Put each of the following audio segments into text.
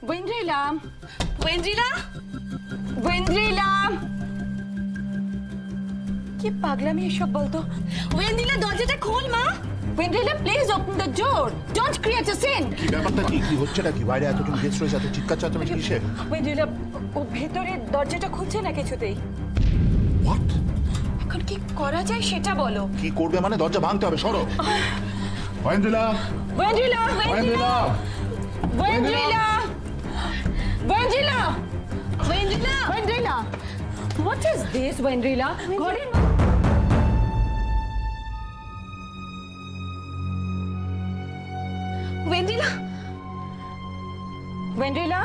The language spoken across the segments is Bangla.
ওয়েন্দ্রিলা, ওয়েন্দ্রিলা, ওয়েন্দ্রিলা, কি পাগলামি এসব বলতো। ওয়েন্দ্রিলা, দরজাটা খোল মা। Oindrila, please open the door, don't create a scene. কি ব্যাপারটা কি? কি হচ্ছে নাকি? বাইরে এতটুকু গেস্ট রয়েছে, এত চিৎকার চাচামেচি কিসের? ওয়েন্দ্রিলা, ও ভেতরে দরজাটা খুলছে না কিছুতেই। হোয়াট? এখন কি করা যায় সেটা বলো। কি করবে মানে? দরজা ভাঙতে হবে, সরো। Oindrila, Oindrila, Oindrila, Oindrila, Oindrila, Oindrila, Oindrila, what is this, Oindrila? ঘরের Oindrila, Oindrila,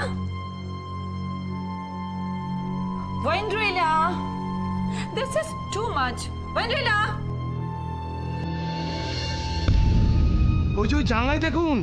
Oindrila, this is too much. Oindrila, ওই যে ওই জানলায় দেখুন।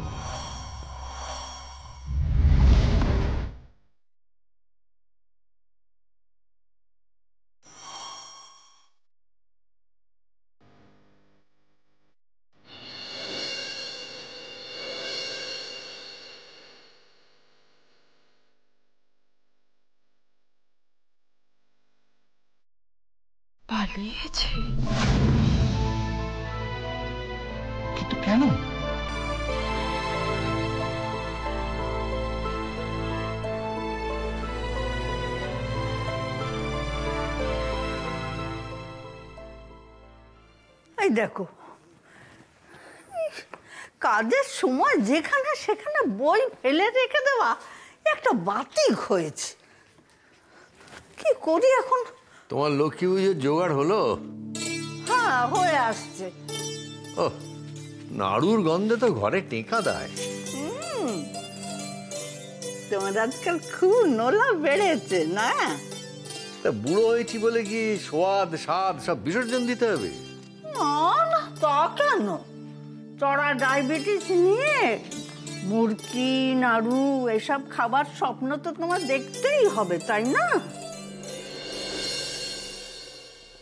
পালিয়েছে। কিন্তু কেন? এই দেখো, কাজের সময় যেখানে সেখানে বই ফেলে রেখে দেওয়া একটা বাতিক হয়েছে। কি করি এখন? তোমার লক্ষ্মী পুজোর জোগাড় হলো? হ্যাঁ, হয়ে আসছে। ও, নাড়ুর গন্ধে তো ঘরে টেকা দেয়। তোমার আজকাল খুব নোলা বেড়েছে না? তা বুড়ো হয়েছি বলে কি সোয়াদ স্বাদ সব বিসর্জন দিতে হবে? না না, তা কেন? চড়া ডায়াবেটিস নিয়ে মুরকি নাড়ু এসব খাবার স্বপ্ন তো তোমার দেখতেই হবে, তাই না?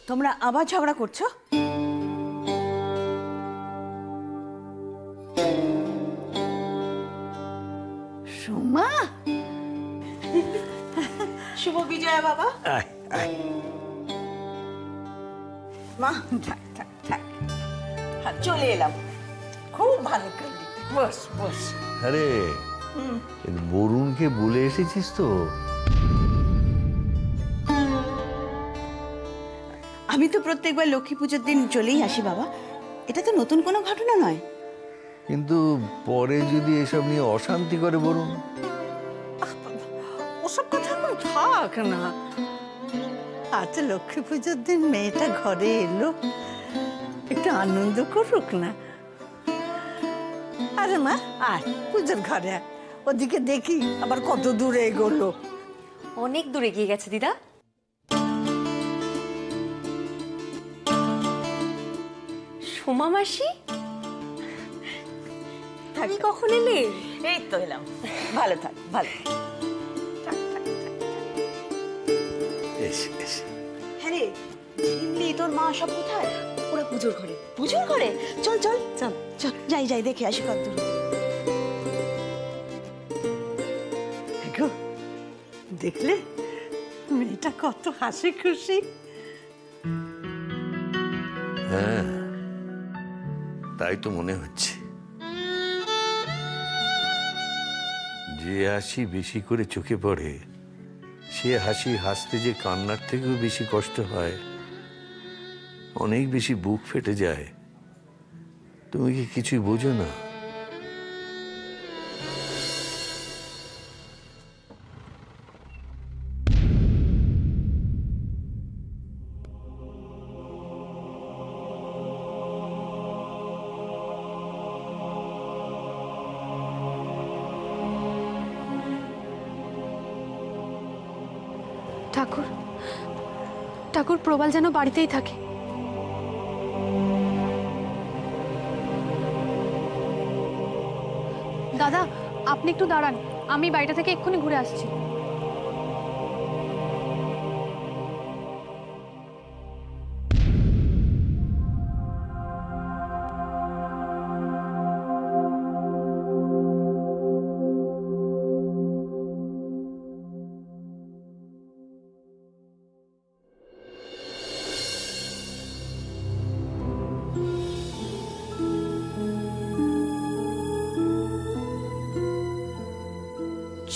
তোমরা আবার ঝগড়া করছো? সোমা, শুভ বিজয়া বাবা। মা থাক থাক থাক, হ্যাঁ চলে এলাম। খুব ভালো করলি, বস বস। আরে বরুণকে বলে এসেছিস তো? আমি তো প্রত্যেকবার লক্ষ্মী পুজোর দিন চলেই আসি বাবা, এটা তো নতুন কোনো ঘটনা নয়। কিন্তু পরে যদি এসব নিয়ে অশান্তি করে বরুণ? ওসব কথা এখন থাক না। আজ লক্ষ্মী পুজোর দিন মেয়েটা ঘরে এলো, একটু আনন্দ করুক না। আরে মা আয়, পুজোর ঘরে আয়। ওদিকে দেখি আবার কত দূরে এগোলো। অনেক দূরে গিয়ে গেছে দিদা। সোমা মাসি, তুমি কখন এলে? এই তো এলাম। ভালো থাক, ভালো থাক। হ্যাঁ রে ঝিমলি, তোর মা সব কোথায়? ওরা পুজোর ঘরে। পুজোর ঘরে? চল চল চল চল, যাই যাই দেখে আসি কত দূর। দেখলে মেয়েটা কত হাসি খুশি। হ্যাঁ, তাই তো মনে হচ্ছে। যে হাসি বেশি করে চোখে পড়ে সে হাসি হাসতে যে কান্নার থেকেও বেশি কষ্ট হয়, অনেক বেশি বুক ফেটে যায়। তুমি কি কিছুই বোঝো না? ঠাকুর, ঠাকুর প্রবাল যেন বাড়িতেই থাকে। দাদা আপনি একটু দাঁড়ান, আমি বাড়িটা থেকে এক্ষুনি ঘুরে আসছি।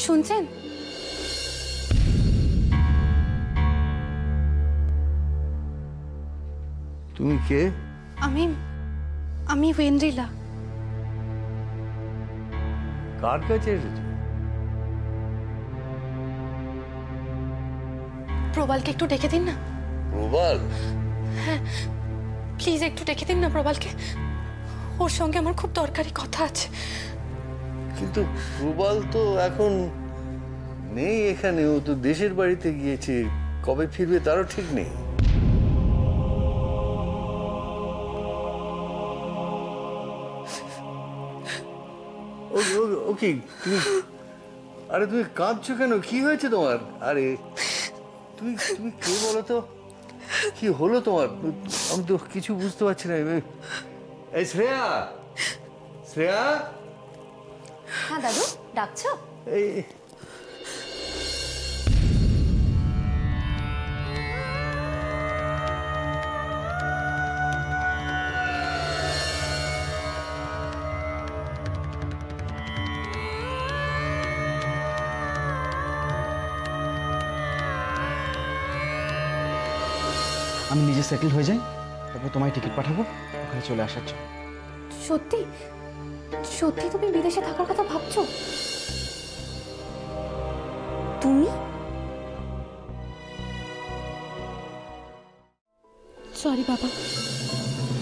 শুনছেন? তুমি কে? আমি ওয়েন্দ্রিলা। কার কাছে এসেছো? প্রবালকে একটু ডেকে দিন না। প্রবাল? হ্যাঁ, প্লিজ একটু ডেকে দিন না প্রবালকে। ওর সঙ্গে আমার খুব দরকারি কথা আছে। কিন্তু প্রবাল তো এখন নেই এখানে, ও তো দেশের বাড়িতে গিয়েছে, কবে ফিরবে তারও ঠিক নেই। ওকে তুমি, আরে তুমি কাঁদছো কেন? কি হয়েছে তোমার? আরে তুমি তুমি কে বলো তো? কি হলো তোমার? আমি তো কিছু বুঝতে পারছি না। এই শ্রেয়া, শ্রেয়া। হ্যাঁ দাদু, ডাকছো? এই আমি নিজে সেটেল হয়ে যাই, তারপর তোমায় টিকিট পাঠাবো ওখানে চলে আসার জন্য। সত্যি সত্যি তুমি বিদেশে থাকার কথা ভাবছো? তুমি? সরি বাবা,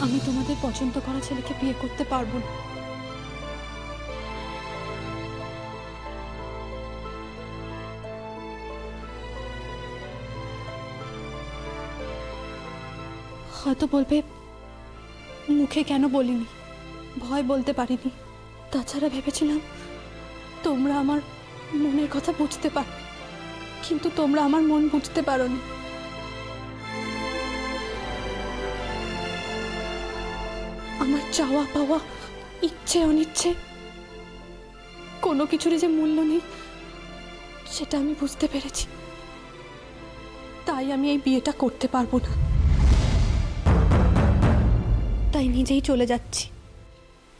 আমি তোমাদের পছন্দ করা ছেলেকে বিয়ে করতে পারবো না। হয়তো বলবে মুখে কেন বলিনি, ভয় বলতে পারিনি। তাছাড়া ভেবেছিলাম তোমরা আমার মনের কথা বুঝতে পারবে, কিন্তু তোমরা আমার মন বুঝতে পারোনি। আমার চাওয়া পাওয়া, ইচ্ছে অনিচ্ছে, কোনো কিছুরই যে মূল্য নেই সেটা আমি বুঝতে পেরেছি। তাই আমি এই বিয়েটা করতে পারবো না, তাই নিজেই চলে যাচ্ছি।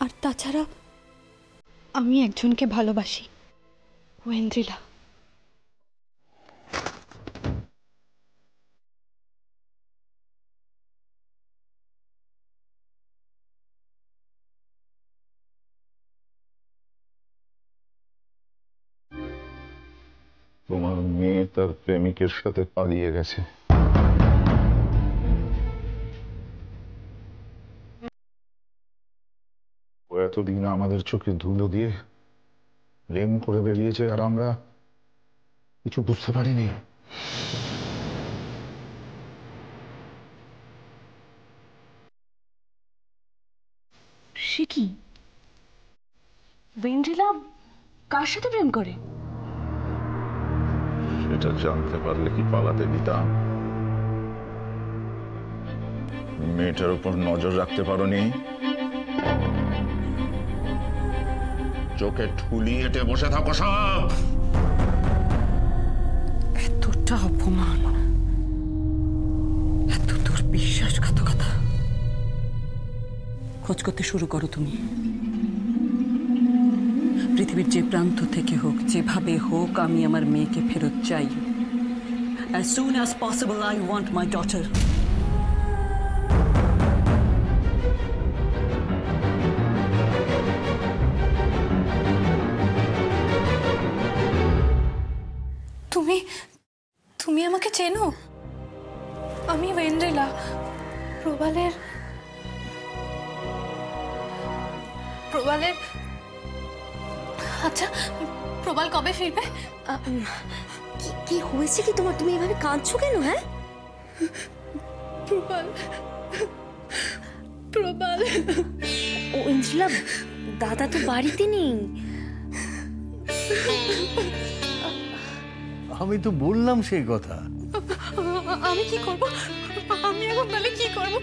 আর তাছাড়া আমি একজনকে ভালোবাসি, ওয়েন্দ্রিলা। তোমার মেয়ে তার প্রেমিকের সাথে পালিয়ে গেছে। ও এতদিন আমাদের চোখে ধুলো দিয়ে প্রেম করে বেরিয়েছে, আর আমরা কিছু বুঝতে পারিনি। সে কি? ওয়েন্দ্রিলা কার সাথে প্রেম করে? সেটা জানতে পারলে কি পালাতে দিতাম? মেয়েটার উপর নজর রাখতে পারোনি? চোখে ঠুলি এঁটে বসে থাকো সব। এতটা অপমান, এত তোর বিশ্বাসঘাতকতা। খোঁজ করতে শুরু করো তুমি। পৃথিবীর যে প্রান্ত থেকে হোক, যেভাবে হোক, আমি আমার মেয়েকে ফেরত চাই। As soon as possible, I want my daughter. তুমি আমাকে চেনো? আমি ওয়েন্দ্রিলা, প্রবালের আচ্ছা, প্রবাল কবে ফিরবে? কি হয়েছে কি তোমার? তুমি এভাবে কাঁদছো কেন? হ্যাঁ, প্রবাল ও ইঞ্জলা, দাদা তো বাড়িতে নেই। আমি তো বললাম সেই কথা। আমি কি করব? আমি এখন তাহলে কি করব?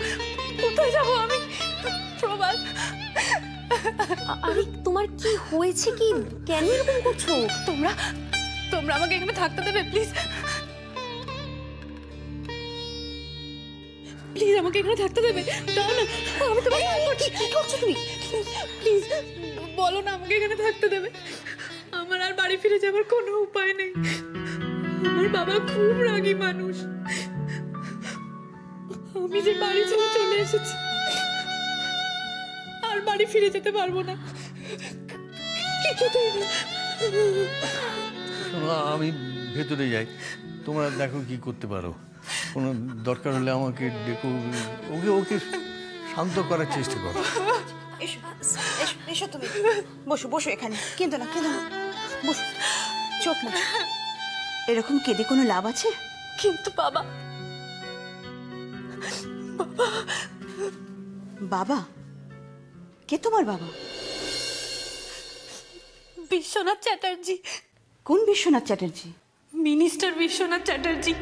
কোথায় যাব আমি? প্রবাল, আরে তোমার কি হয়েছে? কি কেন এরকম করছো? তোমরা আমাকে এখানে থাকতে দেবে প্লিজ? প্লিজ আমাকে এখানে থাকতে দেবে? দাও না, আমি তোমাকে কি করছো তুমি? প্লিজ বলো না আমাকে এখানে থাকতে দেবে। আমার আর বাড়ি ফিরে যাওয়ার কোনো উপায় নেই। আমার বাবা খুব রাগী মানুষ। আমি যে বাড়ি ছেড়ে চলে এসেছি, আর বাড়ি ফিরে যেতে পারবো না। আমি ভেতরে যাই, তোমরা দেখো কি করতে পারো। কোনো দরকার হলে আমাকে ডেকো, ওকে ওকে শান্ত করার চেষ্টা করো। এসো এসো এসো, তুমি বসো বসো এখানে, কেঁদো না কেঁদো না, বসো, চোখ মুছো। এরকম কেঁদে কোনো লাভ আছে? কিন্তু বাবা, বাবা কে তোমার বাবা? বিশ্বনাথ চ্যাটার্জি। কোন বিশ্বনাথ চ্যাটার্জি? মিনিস্টার বিশ্বনাথ চ্যাটার্জি।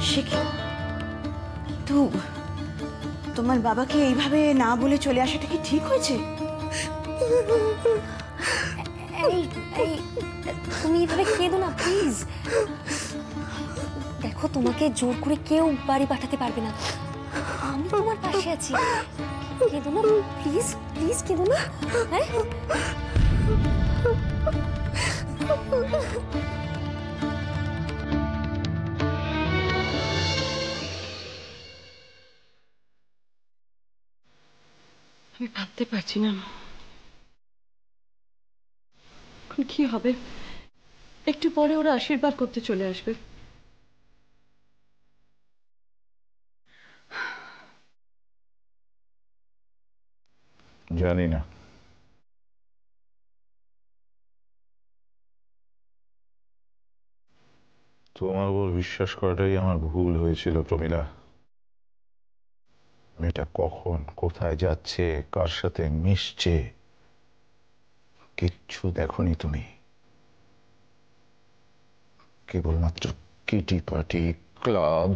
সে কি? কিন্তু তোমার বাবাকে এইভাবে না বলে চলে আসাটা কি ঠিক হয়েছে? এই এই তুমি এভাবে কেঁদো না প্লিজ। দেখো, তোমাকে জোর করে কেউ বাড়ি পাঠাতে পারবে না। আমি তোমার পাশে আছি। কেঁদো না প্লিজ, প্লিজ কেঁদো না। হ্যাঁ, আমি ভাবতে পারছি না এখন কি হবে। একটু পরে ওরা আশীর্বাদ করতে চলে আসবে। জানি না, তোমার উপর বিশ্বাস করাটাই আমার ভুল হয়েছিল প্রমীলা। মেয়েটা কখন কোথায় যাচ্ছে, কার সাথে মিশছে, কিচ্ছু দেখোনি তুমি। কেবলমাত্র কিটি পার্টি, ক্লাব,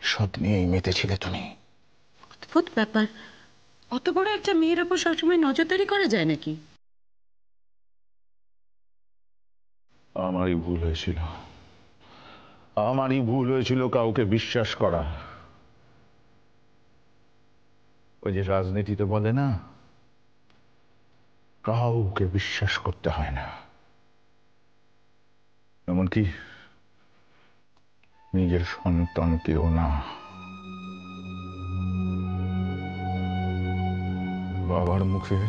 সব নিয়েই মেতেছিলে তুমি। অদ্ভুত ব্যাপার, অত বড় একটা মেয়ের ওপর সবসময় নজরদারি করা যায় নাকি? আমারই ভুল হয়েছিল, আমারই ভুল হয়েছিল কাউকে বিশ্বাস করা। ওই যে রাজনীতিতে বলে না, কাউকে বিশ্বাস করতে হয় না, এমনকি নিজের সন্তানকেও না। বাবার মুখে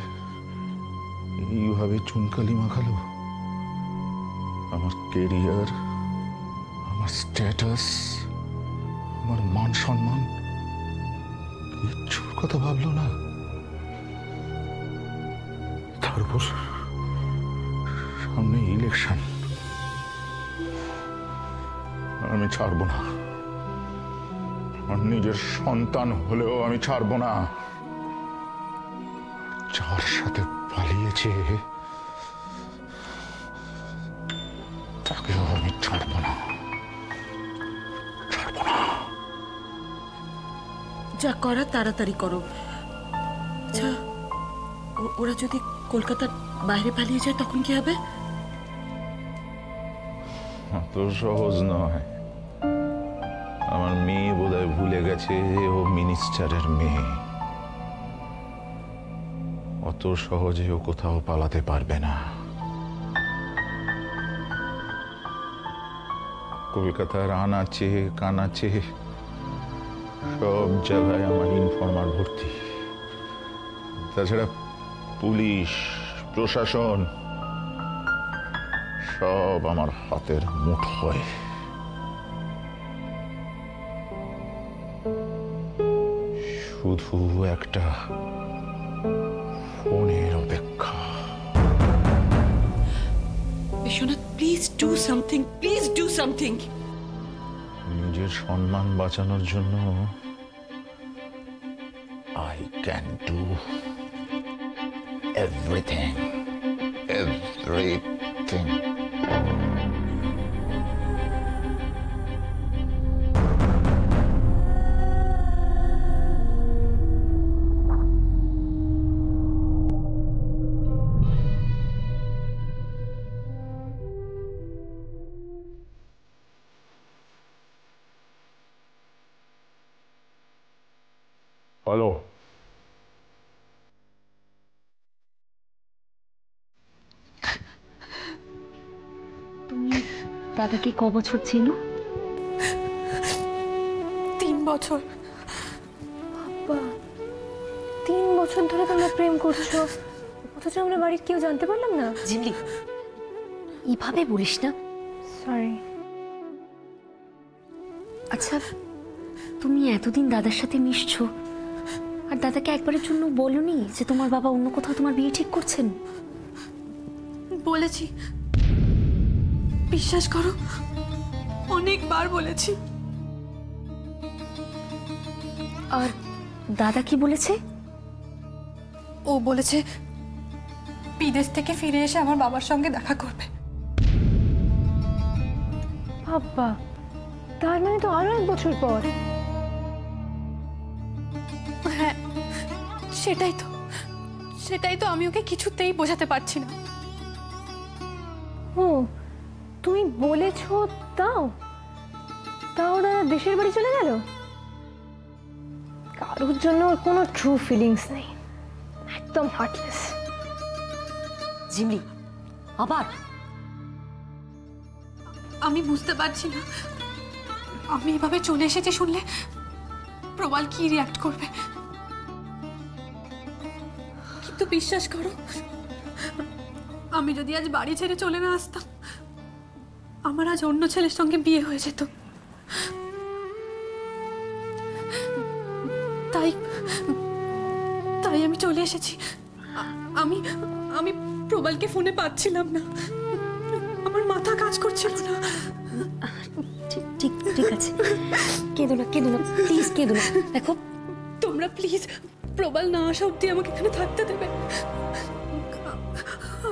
এইভাবে চুনকালি মাখালো। আমার কেরিয়ার, আমার স্ট্যাটাস, আমার মান সম্মান, কিচ্ছুর কথা ভাবলো না। তার উপর সামনে ইলেকশন। আমি ছাড়বো না, আমার নিজের সন্তান হলেও আমি ছাড়বো না। যার সাথে পালিয়েছে তাকেও আমি ছাড়বো না, ছাড়বো না। যা করার তাড়াতাড়ি করো। আচ্ছা, ওরা যদি কলকাতার বাইরে পালিয়ে যায় তখন কি হবে? অত সহজ নয়। আমার মেয়ে বোধহয় ভুলে গেছে যে ও মিনিস্টারের মেয়ে। অত সহজে ও কোথাও পালাতে পারবে না। কলকাতার আনাচে কানাচে সব জায়গায় আমার ইনফর্মার ভর্তি। তাছাড়া পুলিশ, প্রশাসন সব আমার হাতের মুঠোয়। শুধু একটা ফোনের অপেক্ষা। Biswanath, please do something, please do something. নিজের সম্মান বাঁচানোর জন্য I can do everything, everything. Hello, তুমি দাদাকে ক বছর ছিল? 3 বছর। বাবা, 3 বছর ধরে তোমরা প্রেম করছো, অথচ আমরা বাড়ির কেউ জানতে পারলাম না। ঝিমলি, এভাবে বলিস না। সরি। আচ্ছা, তুমি এতদিন দাদার সাথে মিশছো, আর দাদাকে একবারের জন্য বলোনি যে তোমার বাবা অন্য কোথাও তোমার বিয়ে ঠিক করছেন? বলেছি, বিশ্বাস করো, অনেকবার বলেছি। আর দাদা কি বলেছে? ও বলেছে বিদেশ থেকে ফিরে এসে আমার বাবার সঙ্গে দেখা করবে। বাবা, তার মানে তো আরো 1 বছর পর। হ্যাঁ, সেটাই তো আমি ওকে কিছুতেই বোঝাতে পারছি না। ও, তুমি বলেছো তাও দাদা দেশের বাড়ি চলে গেল? কারোর জন্য ওর কোনো ট্রু ফিলিংস নেই, একদম হার্টলেস। ঝিমলি, আবার? আমি বুঝতে পারছি না, আমি এভাবে চলে এসেছি শুনলে প্রবাল কি রিঅ্যাক্ট করবে। কিন্তু বিশ্বাস করো, আমি যদি আজ বাড়ি ছেড়ে চলে না আসতাম, আমার আজ অন্য ছেলের সঙ্গে বিয়ে হয়ে যেত। তাই আমি চলে এসেছি। আমি প্রবালকে ফোনে পাচ্ছিলাম না, আমার মাথা কাজ করছিল না। ঠিক আছে, কেঁদো না প্লিজ, কেঁদো না। দেখো, তোমরা প্লিজ প্রবাল না আসা অব্দি আমাকে এখানে থাকতে দেবে।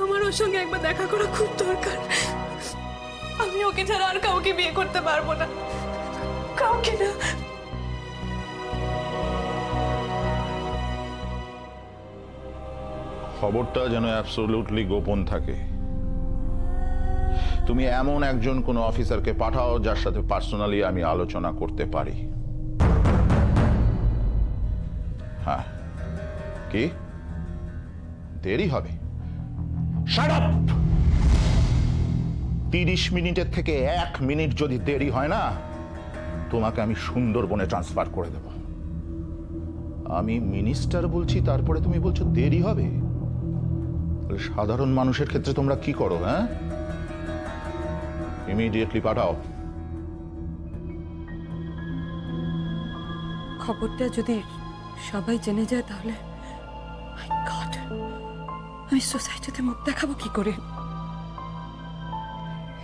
আমার ওর সঙ্গে একবার দেখা করা খুব দরকার। আমি ওকে ছাড়া আর কাউকে বিয়ে করতে পারবো না, কাউকে না। খবরটা যেন অ্যাবসলিউটলি গোপন থাকে। তুমি এমন একজন কোন অফিসারকে পাঠাও যার সাথে পার্সোনালি আমি আলোচনা করতে পারি। হ্যাঁ, কি দেরি হবে? Shut up! 30 মিনিটের থেকে 1 মিনিট যদি দেরি হয় না, তোমাকে আমি সুন্দরবনে ট্রান্সফার করে দেব। আমি মিনিস্টার বলছি, তারপরে তুমি বলছো দেরি হবে? সাধারণ মানুষের ক্ষেত্রে তোমরা কি করো? হ্যাঁ, ইমিডিয়েটলি পাঠাও। খবরটা যদি সবাই জেনে যায় তাহলে আমি সোসাইটিতে মুখ দেখাবো কি করে?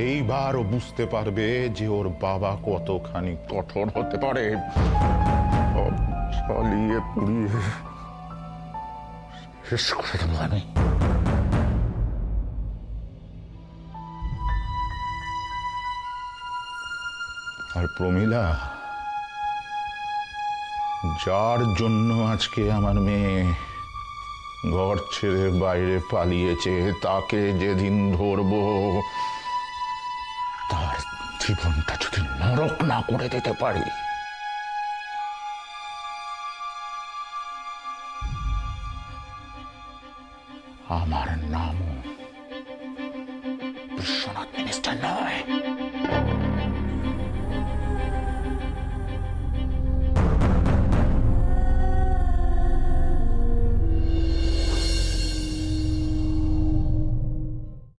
এইবারও বুঝতে পারবে যে ওর বাবা কতখানি কঠোর হতে পারে। চালিয়ে পুড়িয়ে শেষ করে দেবো আমি। আর প্রমীলা, যার জন্য আজকে আমার মেয়ে ঘর ছেড়ে বাইরে পালিয়েছে, তাকে যেদিন ধরবো, তার জীবনটা যদি নরক না করে দিতে পারি, আমার নামও বিশ্বনাথ মিনিস্টার নয়।